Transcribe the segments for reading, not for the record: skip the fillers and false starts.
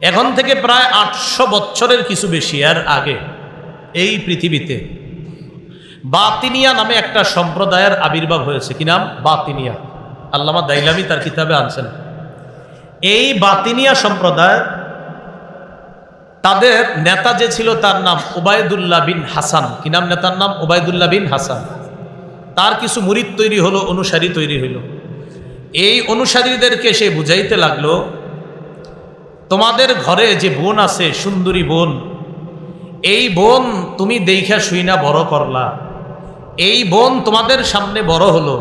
এখন থেকে প্রায় 800 বছরের কিছু বেশি এর আগে এই পৃথিবীতে বাতিনিয়া নামে একটা সম্প্রদায়ের আবির্ভাব হয়েছে। কি নাম? বাতিনিয়া। আল্লামা দাইলামি তার কিতাবে আনছেন। এই বাতিনিয়া সম্প্রদায়, তাদের নেতা যে ছিল তার নাম ওবায়দুল্লাহ বিন হাসান। কি নাম নেতার নাম? ওবায়দুল্লাহ বিন হাসান। তার কিছু মুরিদ তৈরি হলো, অনুসারী তৈরি হইল। এই অনুসারীদেরকে সে বুঝাইতে লাগলো, তোমাদের ঘরে যে বোন আছে, সুন্দরী বোন, এই বোন তুমি দেইখা শুইনা বড় করলা, এই বোন তোমাদের সামনে বড় হলো,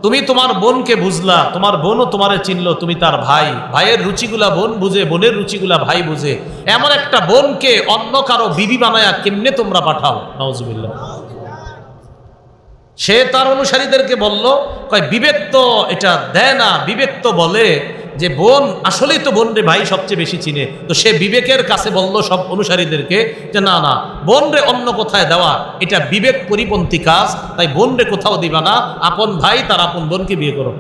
তুমি তোমার বোনকে বুঝলা, তোমার বোনও তোমারে চিনলো, তুমি তার ভাই, ভাইয়ের রুচিগুলা বোন বুঝে, বোনের রুচিগুলা ভাই বুঝে, এমন একটা বোনকে অন্য কারো বিবি বানায়া কেমনে তোমরা পাঠাও? নাউজুবিল্লাহ। সে তার অনুসারীদেরকে বলল, কয় বিবেক তো এটা দেয় না, বিবেক তো বলে যে বোন আসলেই তো বোন রে ভাই সবচেয়ে বেশি চিনে। তো সে বিবেকের কাছে বলল সব অনুসারীদেরকে যে না না, বোন রে অন্য কোথায় দেওয়া এটা বিবেক পরিপন্থী কাজ, তাই বোন রে কোথাও দিবা না, আপন ভাই তার আপন বোনকে বিয়ে করো।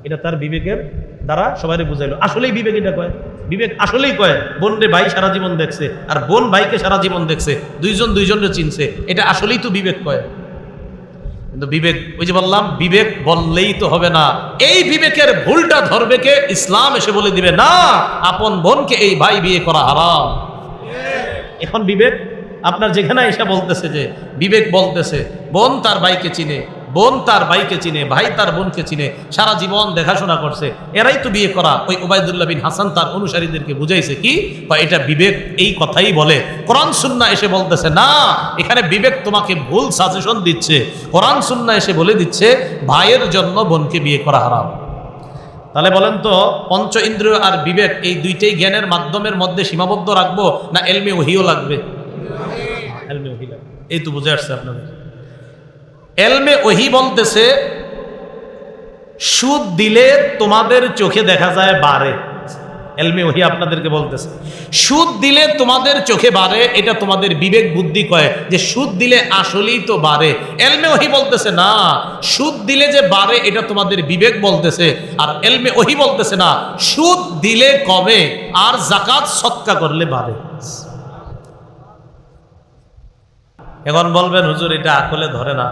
এটা তার বিবেকের দ্বারা সবাই বুঝাইলো। আসলেই বিবেক এটা কয়, বিবেক আসলেই কয় বোন রে ভাই সারা জীবন দেখছে, আর বোন ভাইকে সারা জীবন দেখছে, দুইজন দুইজনরে চিনছে, এটা আসলেই তো বিবেক কয়। কিন্তু বিবেক, ওই যে বললাম, বিবেক বললেই তো হবে না, এই বিবেকের ভুলটা ধরবে কে? ইসলাম এসে বলে দিবে না, আপন বোনকে এই ভাই বিয়ে করা হারাম। এখন বিবেক আপনার যেখানে এসে বলতেছে যে বিবেক বলতেছে বোন তার ভাইকে চিনে, বোন তার ভাইকে চিনে, ভাই তার বোনকে চিনে, সারা জীবন দেখাশোনা করছে, এরাই তো বিয়ে করা। ওই ওবায়দুল্লাহ বিন হাসান তার অনুসারীদেরকে বুঝাইছে কি, বা এটা বিবেক এই কথাই বলে। কোরআন সুন্নাহ এসে বলতেছে না, এখানে বিবেক তোমাকে ভুল সাজেশন দিচ্ছে। কোরআন সুন্নাহ এসে বলে দিচ্ছে ভাইয়ের জন্য বোনকে বিয়ে করা হারাম। তাহলে বলেন তো, পঞ্চ ইন্দ্রিয় আর বিবেক এই দুইটাই জ্ঞানের মাধ্যমের মধ্যে সীমাবদ্ধ রাখবো, না এলমে ওহিও লাগবে? এলমে ওহি লাগবে। এই তো বুঝে আসছে আপনাদের। এলমে ওহি বলতেছে সুদ দিলে তোমাদের চোখে দেখা যায় বাড়ে। এলমে ওহি আপনাদেরকে বলতেছে সুদ দিলে তোমাদের চোখে বাড়ে, এটা তোমাদের বিবেক বুদ্ধি কয় যে সুদ দিলে আসলেই তো বাড়ে। এলমে ওহি বলতেছে না, সুদ দিলে যে বাড়ে এটা তোমাদের বিবেক বলতেছে। আর এলমে ওহি বলতেছে না, সুদ দিলে কমে আর যাকাত সদকা করলে বাড়ে। এখন বলবেন হুজুর এটা আকলে ধরে না।